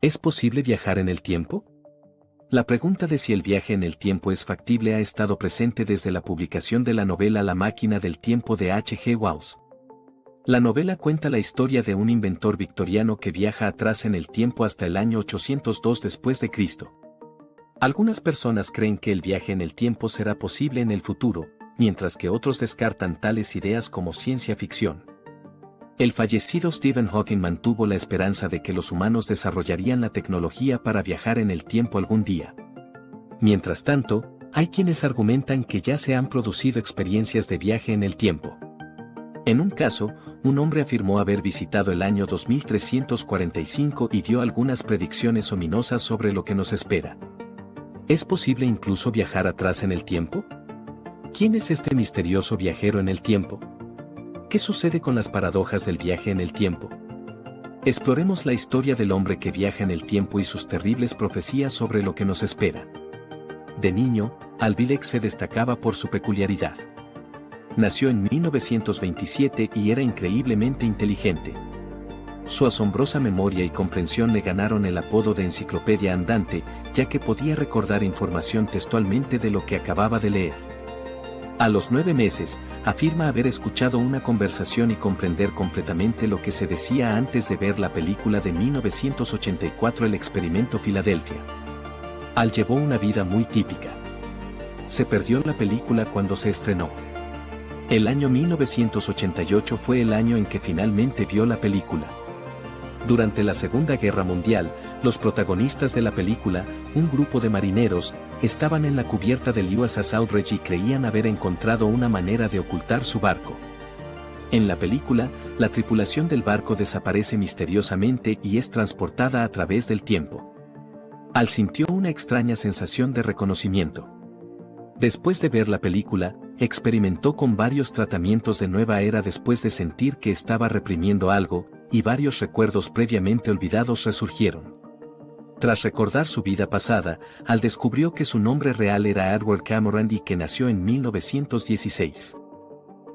¿Es posible viajar en el tiempo? La pregunta de si el viaje en el tiempo es factible ha estado presente desde la publicación de la novela La máquina del tiempo de H. G. Wells. La novela cuenta la historia de un inventor victoriano que viaja atrás en el tiempo hasta el año 802 después de Cristo. Algunas personas creen que el viaje en el tiempo será posible en el futuro, mientras que otros descartan tales ideas como ciencia ficción. El fallecido Stephen Hawking mantuvo la esperanza de que los humanos desarrollarían la tecnología para viajar en el tiempo algún día. Mientras tanto, hay quienes argumentan que ya se han producido experiencias de viaje en el tiempo. En un caso, un hombre afirmó haber visitado el año 2345 y dio algunas predicciones ominosas sobre lo que nos espera. ¿Es posible incluso viajar atrás en el tiempo? ¿Quién es este misterioso viajero en el tiempo? ¿Qué sucede con las paradojas del viaje en el tiempo? Exploremos la historia del hombre que viaja en el tiempo y sus terribles profecías sobre lo que nos espera. De niño, Albilex se destacaba por su peculiaridad. Nació en 1927 y era increíblemente inteligente. Su asombrosa memoria y comprensión le ganaron el apodo de enciclopedia andante, ya que podía recordar información textualmente de lo que acababa de leer. A los 9 meses, afirma haber escuchado una conversación y comprender completamente lo que se decía antes de ver la película de 1984 El experimento Filadelfia. Al llevó una vida muy típica. Se perdió la película cuando se estrenó. El año 1988 fue el año en que finalmente vio la película. Durante la Segunda Guerra Mundial, los protagonistas de la película, un grupo de marineros, estaban en la cubierta del USS Outreach y creían haber encontrado una manera de ocultar su barco. En la película, la tripulación del barco desaparece misteriosamente y es transportada a través del tiempo. Al sintió una extraña sensación de reconocimiento. Después de ver la película, experimentó con varios tratamientos de nueva era después de sentir que estaba reprimiendo algo, y varios recuerdos previamente olvidados resurgieron. Tras recordar su vida pasada, Al descubrió que su nombre real era Edward Cameron y que nació en 1916.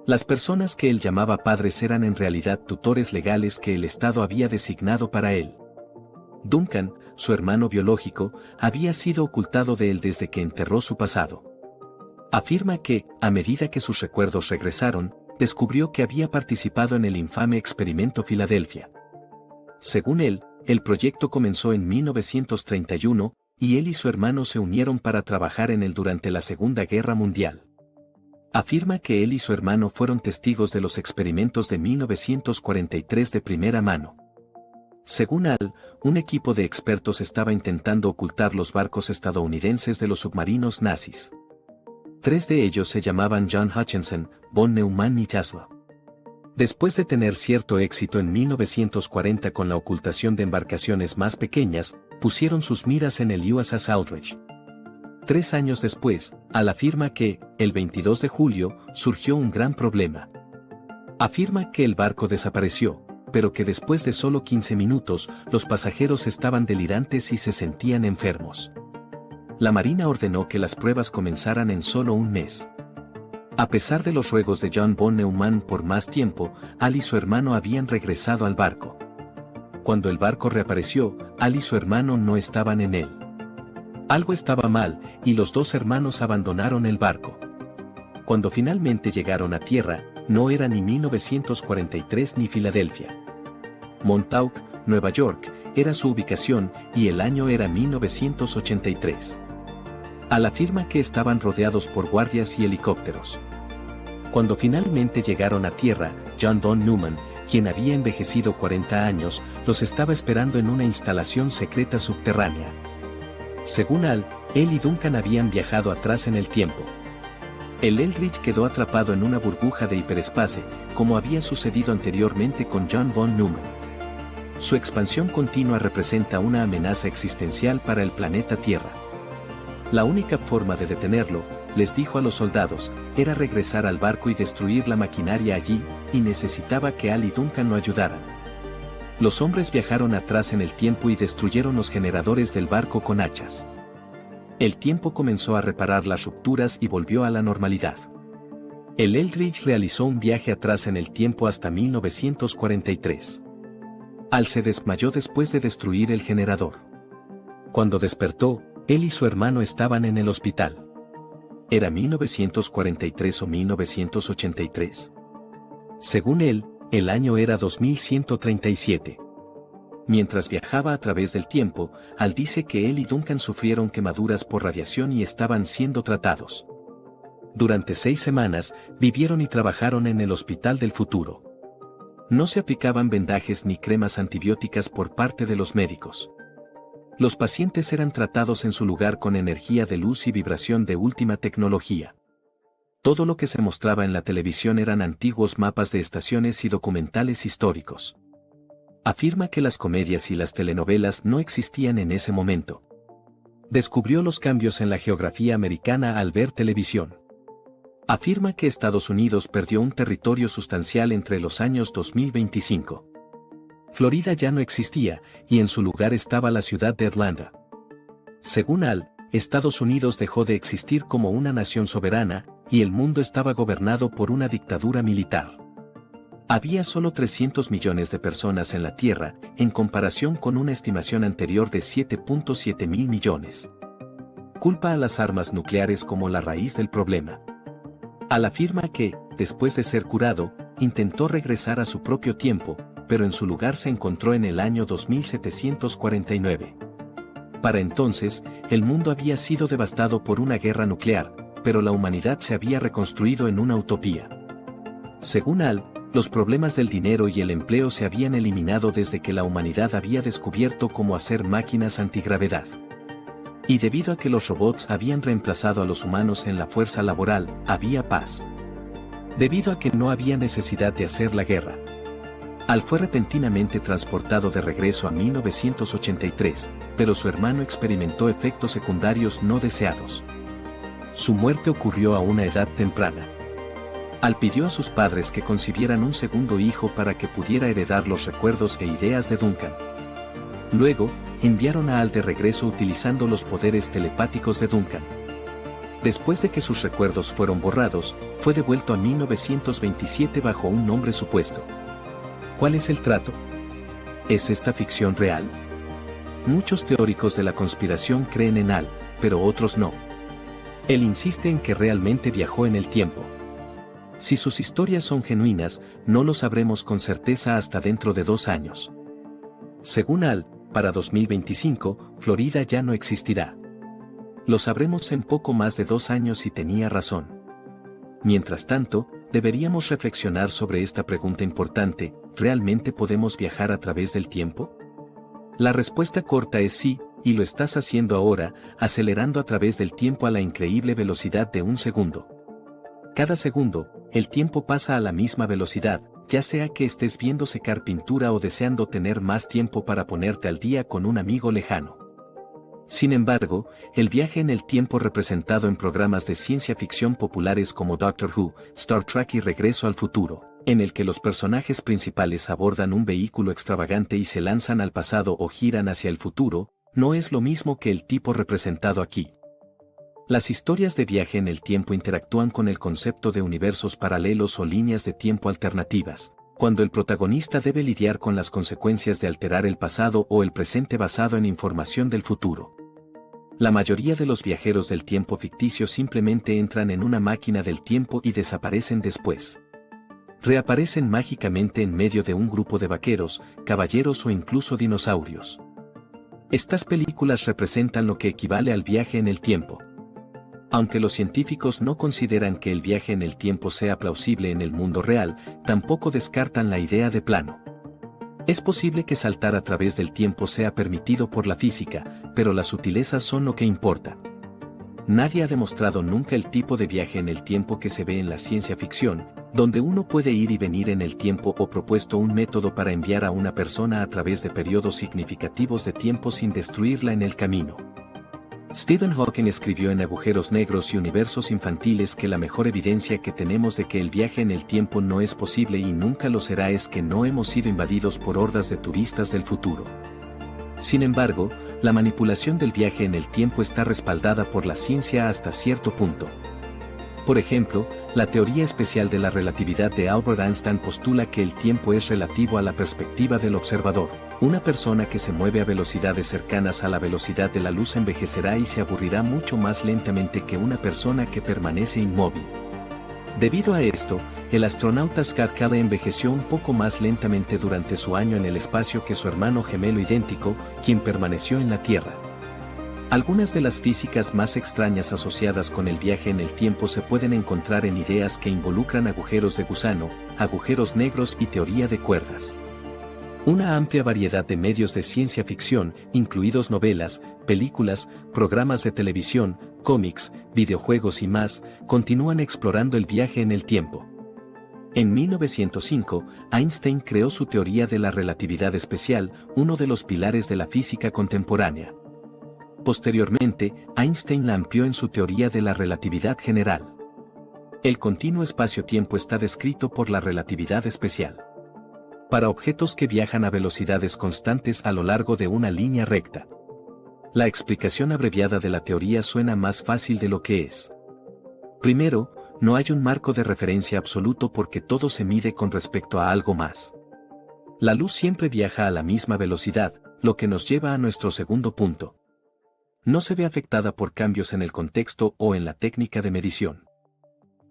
Las personas que él llamaba padres eran en realidad tutores legales que el Estado había designado para él. Duncan, su hermano biológico, había sido ocultado de él desde que enterró su pasado. Afirma que, a medida que sus recuerdos regresaron, descubrió que había participado en el infame experimento Filadelfia. Según él, el proyecto comenzó en 1931, y él y su hermano se unieron para trabajar en él durante la Segunda Guerra Mundial. Afirma que él y su hermano fueron testigos de los experimentos de 1943 de primera mano. Según Al, un equipo de expertos estaba intentando ocultar los barcos estadounidenses de los submarinos nazis. 3 de ellos se llamaban John Hutchinson, von Neumann y Tesla. Después de tener cierto éxito en 1940 con la ocultación de embarcaciones más pequeñas, pusieron sus miras en el USS Outreach. 3 años después, Al afirma que, el 22 de julio, surgió un gran problema. Afirma que el barco desapareció, pero que después de solo 15 minutos, los pasajeros estaban delirantes y se sentían enfermos. La Marina ordenó que las pruebas comenzaran en solo un mes. A pesar de los ruegos de John von Neumann por más tiempo, Al y su hermano habían regresado al barco. Cuando el barco reapareció, Al y su hermano no estaban en él. Algo estaba mal, y los 2 hermanos abandonaron el barco. Cuando finalmente llegaron a tierra, no era ni 1943 ni Filadelfia. Montauk, Nueva York, era su ubicación, y el año era 1983. Al afirma que estaban rodeados por guardias y helicópteros. Cuando finalmente llegaron a tierra, John von Neumann, quien había envejecido 40 años, los estaba esperando en una instalación secreta subterránea. Según Al, él y Duncan habían viajado atrás en el tiempo. El Eldridge quedó atrapado en una burbuja de hiperespacio, como había sucedido anteriormente con John von Neumann. Su expansión continua representa una amenaza existencial para el planeta Tierra. La única forma de detenerlo, les dijo a los soldados, era regresar al barco y destruir la maquinaria allí, y necesitaba que Al y Duncan lo ayudaran. Los hombres viajaron atrás en el tiempo y destruyeron los generadores del barco con hachas. El tiempo comenzó a reparar las rupturas y volvió a la normalidad. El Eldridge realizó un viaje atrás en el tiempo hasta 1943. Al se desmayó después de destruir el generador. Cuando despertó, él y su hermano estaban en el hospital. Era 1943 o 1983. Según él, el año era 2137. Mientras viajaba a través del tiempo, Al dice que él y Duncan sufrieron quemaduras por radiación y estaban siendo tratados. Durante 6 semanas, vivieron y trabajaron en el hospital del futuro. No se aplicaban vendajes ni cremas antibióticas por parte de los médicos. Los pacientes eran tratados en su lugar con energía de luz y vibración de última tecnología. Todo lo que se mostraba en la televisión eran antiguos mapas de estaciones y documentales históricos. Afirma que las comedias y las telenovelas no existían en ese momento. Descubrió los cambios en la geografía americana al ver televisión. Afirma que Estados Unidos perdió un territorio sustancial entre los años 2025. Florida ya no existía, y en su lugar estaba la ciudad de Atlanta. Según Al, Estados Unidos dejó de existir como una nación soberana, y el mundo estaba gobernado por una dictadura militar. Había solo 300 millones de personas en la Tierra, en comparación con una estimación anterior de 7.7 mil millones. Culpa a las armas nucleares como la raíz del problema. Al afirma que, después de ser curado, intentó regresar a su propio tiempo, pero en su lugar se encontró en el año 2749. Para entonces, el mundo había sido devastado por una guerra nuclear, pero la humanidad se había reconstruido en una utopía. Según Al, los problemas del dinero y el empleo se habían eliminado desde que la humanidad había descubierto cómo hacer máquinas antigravedad. Y debido a que los robots habían reemplazado a los humanos en la fuerza laboral, había paz. Debido a que no había necesidad de hacer la guerra. Al fue repentinamente transportado de regreso a 1983, pero su hermano experimentó efectos secundarios no deseados. Su muerte ocurrió a una edad temprana. Al pidió a sus padres que concibieran un segundo hijo para que pudiera heredar los recuerdos e ideas de Duncan. Luego, enviaron a Al de regreso utilizando los poderes telepáticos de Duncan. Después de que sus recuerdos fueron borrados, fue devuelto a 1927 bajo un nombre supuesto. ¿Cuál es el trato? ¿Es esta ficción real? Muchos teóricos de la conspiración creen en Al, pero otros no. Él insiste en que realmente viajó en el tiempo. Si sus historias son genuinas, no lo sabremos con certeza hasta dentro de 2 años. Según Al, para 2025, Florida ya no existirá. Lo sabremos en poco más de 2 años y tenía razón. Mientras tanto, deberíamos reflexionar sobre esta pregunta importante: ¿realmente podemos viajar a través del tiempo? La respuesta corta es sí, y lo estás haciendo ahora, acelerando a través del tiempo a la increíble velocidad de 1 segundo. Cada segundo, el tiempo pasa a la misma velocidad, ya sea que estés viendo secar pintura o deseando tener más tiempo para ponerte al día con un amigo lejano. Sin embargo, el viaje en el tiempo representado en programas de ciencia ficción populares como Doctor Who, Star Trek y Regreso al Futuro, en el que los personajes principales abordan un vehículo extravagante y se lanzan al pasado o giran hacia el futuro, no es lo mismo que el tipo representado aquí. Las historias de viaje en el tiempo interactúan con el concepto de universos paralelos o líneas de tiempo alternativas, cuando el protagonista debe lidiar con las consecuencias de alterar el pasado o el presente basado en información del futuro. La mayoría de los viajeros del tiempo ficticio simplemente entran en una máquina del tiempo y desaparecen después. Reaparecen mágicamente en medio de un grupo de vaqueros, caballeros o incluso dinosaurios. Estas películas representan lo que equivale al viaje en el tiempo. Aunque los científicos no consideran que el viaje en el tiempo sea plausible en el mundo real, tampoco descartan la idea de plano. Es posible que saltar a través del tiempo sea permitido por la física, pero las sutilezas son lo que importa. Nadie ha demostrado nunca el tipo de viaje en el tiempo que se ve en la ciencia ficción, donde uno puede ir y venir en el tiempo, o propuesto un método para enviar a una persona a través de periodos significativos de tiempo sin destruirla en el camino. Stephen Hawking escribió en Agujeros Negros y Universos Infantiles que la mejor evidencia que tenemos de que el viaje en el tiempo no es posible y nunca lo será es que no hemos sido invadidos por hordas de turistas del futuro. Sin embargo, la manipulación del viaje en el tiempo está respaldada por la ciencia hasta cierto punto. Por ejemplo, la teoría especial de la relatividad de Albert Einstein postula que el tiempo es relativo a la perspectiva del observador. Una persona que se mueve a velocidades cercanas a la velocidad de la luz envejecerá y se aburrirá mucho más lentamente que una persona que permanece inmóvil. Debido a esto, el astronauta Scott Kelly envejeció un poco más lentamente durante su año en el espacio que su hermano gemelo idéntico, quien permaneció en la Tierra. Algunas de las físicas más extrañas asociadas con el viaje en el tiempo se pueden encontrar en ideas que involucran agujeros de gusano, agujeros negros y teoría de cuerdas. Una amplia variedad de medios de ciencia ficción, incluidos novelas, películas, programas de televisión, cómics, videojuegos y más, continúan explorando el viaje en el tiempo. En 1905, Einstein creó su teoría de la relatividad especial, uno de los pilares de la física contemporánea. Posteriormente, Einstein la amplió en su teoría de la relatividad general. El continuo espacio-tiempo está descrito por la relatividad especial. Para objetos que viajan a velocidades constantes a lo largo de una línea recta. La explicación abreviada de la teoría suena más fácil de lo que es. Primero, no hay un marco de referencia absoluto porque todo se mide con respecto a algo más. La luz siempre viaja a la misma velocidad, lo que nos lleva a nuestro segundo punto. No se ve afectada por cambios en el contexto o en la técnica de medición.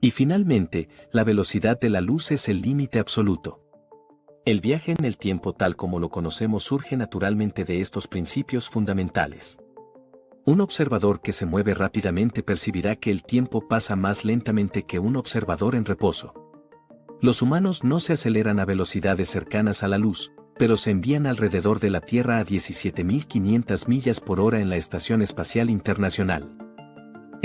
Y finalmente, la velocidad de la luz es el límite absoluto. El viaje en el tiempo tal como lo conocemos surge naturalmente de estos principios fundamentales. Un observador que se mueve rápidamente percibirá que el tiempo pasa más lentamente que un observador en reposo. Los humanos no se aceleran a velocidades cercanas a la luz, pero se envían alrededor de la Tierra a 17.500 millas por hora en la Estación Espacial Internacional.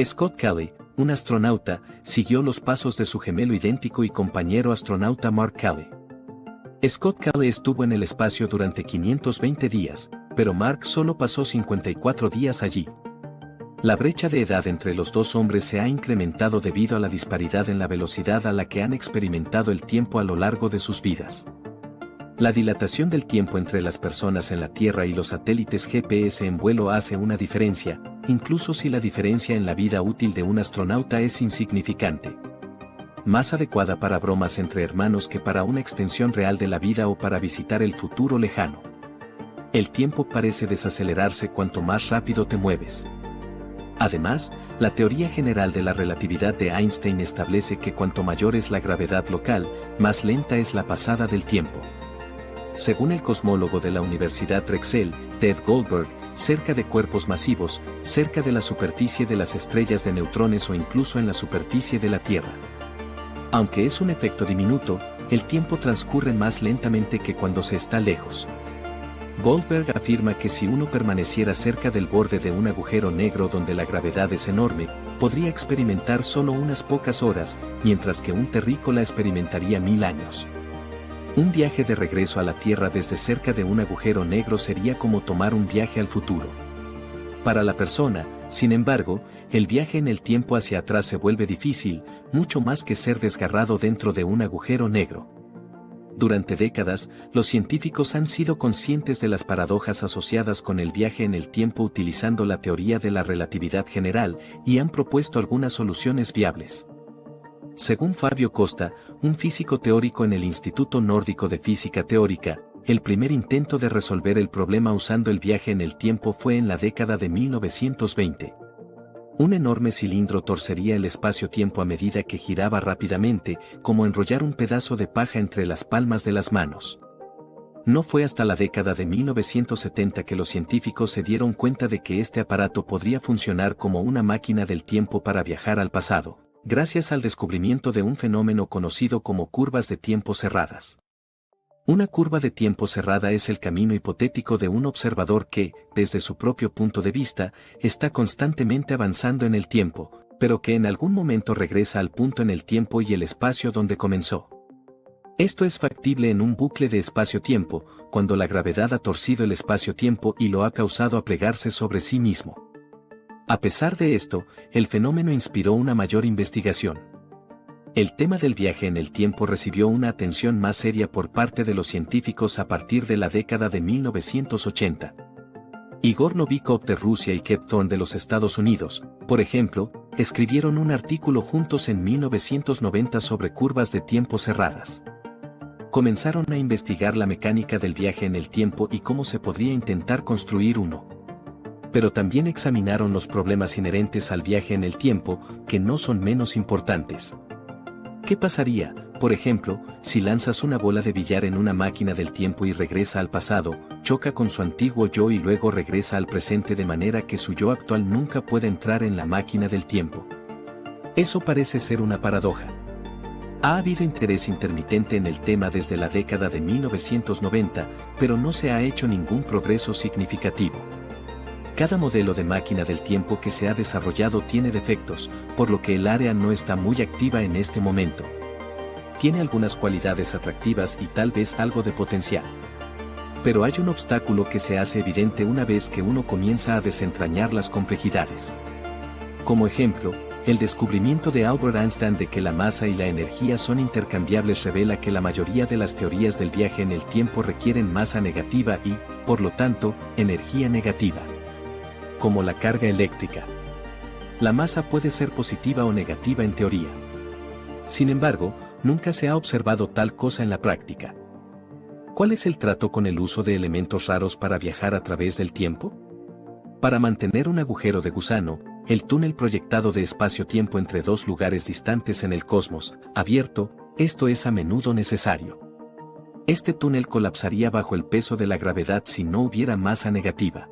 Scott Kelly, un astronauta, siguió los pasos de su gemelo idéntico y compañero astronauta Mark Kelly. Scott Kelly estuvo en el espacio durante 520 días, pero Mark solo pasó 54 días allí. La brecha de edad entre los dos hombres se ha incrementado debido a la disparidad en la velocidad a la que han experimentado el tiempo a lo largo de sus vidas. La dilatación del tiempo entre las personas en la Tierra y los satélites GPS en vuelo hace una diferencia, incluso si la diferencia en la vida útil de un astronauta es insignificante. Más adecuada para bromas entre hermanos que para una extensión real de la vida o para visitar el futuro lejano. El tiempo parece desacelerarse cuanto más rápido te mueves. Además, la teoría general de la relatividad de Einstein establece que cuanto mayor es la gravedad local, más lenta es la pasada del tiempo. Según el cosmólogo de la Universidad Drexel, Ted Goldberg, cerca de cuerpos masivos, cerca de la superficie de las estrellas de neutrones o incluso en la superficie de la Tierra. Aunque es un efecto diminuto, el tiempo transcurre más lentamente que cuando se está lejos. Goldberg afirma que si uno permaneciera cerca del borde de un agujero negro donde la gravedad es enorme, podría experimentar solo unas pocas horas, mientras que un terrícola experimentaría 1000 años. Un viaje de regreso a la Tierra desde cerca de un agujero negro sería como tomar un viaje al futuro. Para la persona, sin embargo, el viaje en el tiempo hacia atrás se vuelve difícil, mucho más que ser desgarrado dentro de un agujero negro. Durante décadas, los científicos han sido conscientes de las paradojas asociadas con el viaje en el tiempo utilizando la teoría de la relatividad general y han propuesto algunas soluciones viables. Según Fabio Costa, un físico teórico en el Instituto Nórdico de Física Teórica, el primer intento de resolver el problema usando el viaje en el tiempo fue en la década de 1920. Un enorme cilindro torcería el espacio-tiempo a medida que giraba rápidamente, como enrollar un pedazo de paja entre las palmas de las manos. No fue hasta la década de 1970 que los científicos se dieron cuenta de que este aparato podría funcionar como una máquina del tiempo para viajar al pasado, gracias al descubrimiento de un fenómeno conocido como curvas de tiempo cerradas. Una curva de tiempo cerrada es el camino hipotético de un observador que, desde su propio punto de vista, está constantemente avanzando en el tiempo, pero que en algún momento regresa al punto en el tiempo y el espacio donde comenzó. Esto es factible en un bucle de espacio-tiempo, cuando la gravedad ha torcido el espacio-tiempo y lo ha causado a plegarse sobre sí mismo. A pesar de esto, el fenómeno inspiró una mayor investigación. El tema del viaje en el tiempo recibió una atención más seria por parte de los científicos a partir de la década de 1980. Igor Novikov de Rusia y Kep Thorne de los Estados Unidos, por ejemplo, escribieron un artículo juntos en 1990 sobre curvas de tiempo cerradas. Comenzaron a investigar la mecánica del viaje en el tiempo y cómo se podría intentar construir uno. Pero también examinaron los problemas inherentes al viaje en el tiempo, que no son menos importantes. ¿Qué pasaría, por ejemplo, si lanzas una bola de billar en una máquina del tiempo y regresa al pasado, choca con su antiguo yo y luego regresa al presente de manera que su yo actual nunca puede entrar en la máquina del tiempo? Eso parece ser una paradoja. Ha habido interés intermitente en el tema desde la década de 1990, pero no se ha hecho ningún progreso significativo. Cada modelo de máquina del tiempo que se ha desarrollado tiene defectos, por lo que el área no está muy activa en este momento. Tiene algunas cualidades atractivas y tal vez algo de potencial. Pero hay un obstáculo que se hace evidente una vez que uno comienza a desentrañar las complejidades. Como ejemplo, el descubrimiento de Albert Einstein de que la masa y la energía son intercambiables revela que la mayoría de las teorías del viaje en el tiempo requieren masa negativa y, por lo tanto, energía negativa. Como la carga eléctrica. La masa puede ser positiva o negativa en teoría. Sin embargo, nunca se ha observado tal cosa en la práctica. ¿Cuál es el trato con el uso de elementos raros para viajar a través del tiempo? Para mantener un agujero de gusano, el túnel proyectado de espacio-tiempo entre dos lugares distantes en el cosmos, abierto, esto es a menudo necesario. Este túnel colapsaría bajo el peso de la gravedad si no hubiera masa negativa.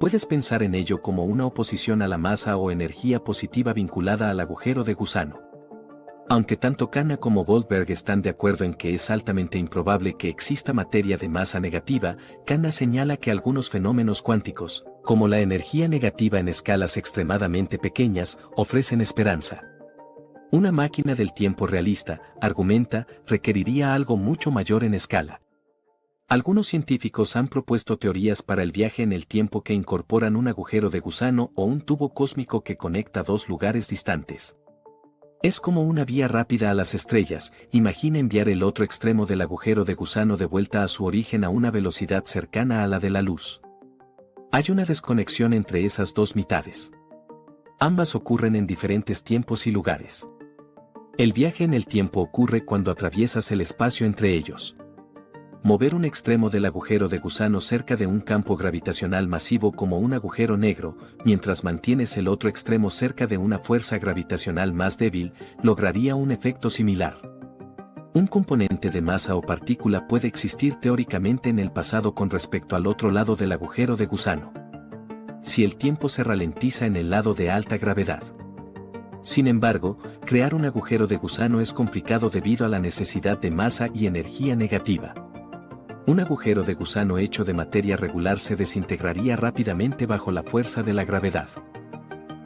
Puedes pensar en ello como una oposición a la masa o energía positiva vinculada al agujero de gusano. Aunque tanto Khanna como Goldberg están de acuerdo en que es altamente improbable que exista materia de masa negativa, Khanna señala que algunos fenómenos cuánticos, como la energía negativa en escalas extremadamente pequeñas, ofrecen esperanza. Una máquina del tiempo realista, argumenta, requeriría algo mucho mayor en escala. Algunos científicos han propuesto teorías para el viaje en el tiempo que incorporan un agujero de gusano o un tubo cósmico que conecta dos lugares distantes. Es como una vía rápida a las estrellas. Imagina enviar el otro extremo del agujero de gusano de vuelta a su origen a una velocidad cercana a la de la luz. Hay una desconexión entre esas dos mitades. Ambas ocurren en diferentes tiempos y lugares. El viaje en el tiempo ocurre cuando atraviesas el espacio entre ellos. Mover un extremo del agujero de gusano cerca de un campo gravitacional masivo como un agujero negro, mientras mantienes el otro extremo cerca de una fuerza gravitacional más débil, lograría un efecto similar. Un componente de masa o partícula puede existir teóricamente en el pasado con respecto al otro lado del agujero de gusano. Si el tiempo se ralentiza en el lado de alta gravedad. Sin embargo, crear un agujero de gusano es complicado debido a la necesidad de masa y energía negativa. Un agujero de gusano hecho de materia regular se desintegraría rápidamente bajo la fuerza de la gravedad.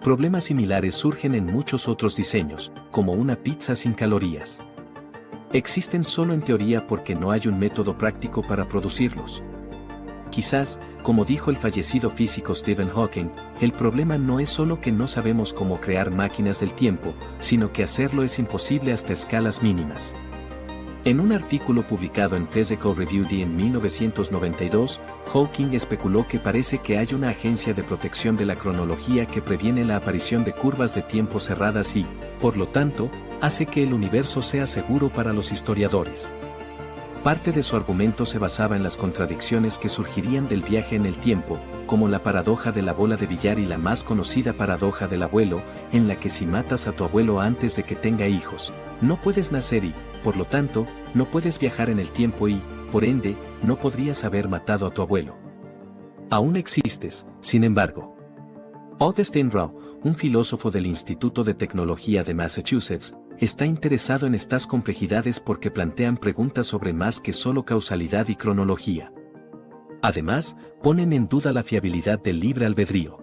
Problemas similares surgen en muchos otros diseños, como una pizza sin calorías. Existen solo en teoría porque no hay un método práctico para producirlos. Quizás, como dijo el fallecido físico Stephen Hawking, el problema no es solo que no sabemos cómo crear máquinas del tiempo, sino que hacerlo es imposible hasta escalas mínimas. En un artículo publicado en Physical Review en 1992, Hawking especuló que parece que hay una agencia de protección de la cronología que previene la aparición de curvas de tiempo cerradas y, por lo tanto, hace que el universo sea seguro para los historiadores. Parte de su argumento se basaba en las contradicciones que surgirían del viaje en el tiempo, como la paradoja de la bola de billar y la más conocida paradoja del abuelo, en la que si matas a tu abuelo antes de que tenga hijos, no puedes nacer y, por lo tanto, no puedes viajar en el tiempo y, por ende, no podrías haber matado a tu abuelo. Aún existes, sin embargo. Augustin Rao, un filósofo del Instituto de Tecnología de Massachusetts, está interesado en estas complejidades porque plantean preguntas sobre más que solo causalidad y cronología. Además, ponen en duda la fiabilidad del libre albedrío.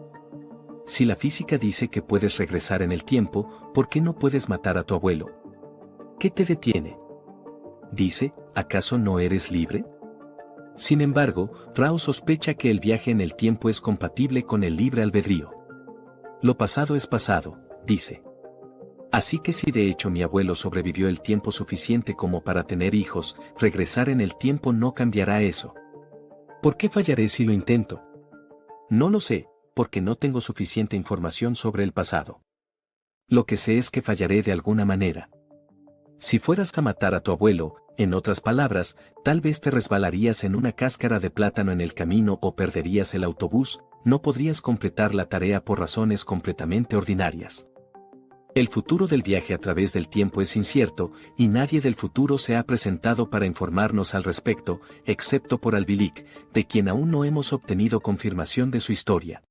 Si la física dice que puedes regresar en el tiempo, ¿por qué no puedes matar a tu abuelo? ¿Qué te detiene? Dice, ¿acaso no eres libre? Sin embargo, Rao sospecha que el viaje en el tiempo es compatible con el libre albedrío. Lo pasado es pasado, dice. Así que si de hecho mi abuelo sobrevivió el tiempo suficiente como para tener hijos, regresar en el tiempo no cambiará eso. ¿Por qué fallaré si lo intento? No lo sé, porque no tengo suficiente información sobre el pasado. Lo que sé es que fallaré de alguna manera. Si fueras a matar a tu abuelo, en otras palabras, tal vez te resbalarías en una cáscara de plátano en el camino o perderías el autobús, no podrías completar la tarea por razones completamente ordinarias. El futuro del viaje a través del tiempo es incierto, y nadie del futuro se ha presentado para informarnos al respecto, excepto por Albilik, de quien aún no hemos obtenido confirmación de su historia.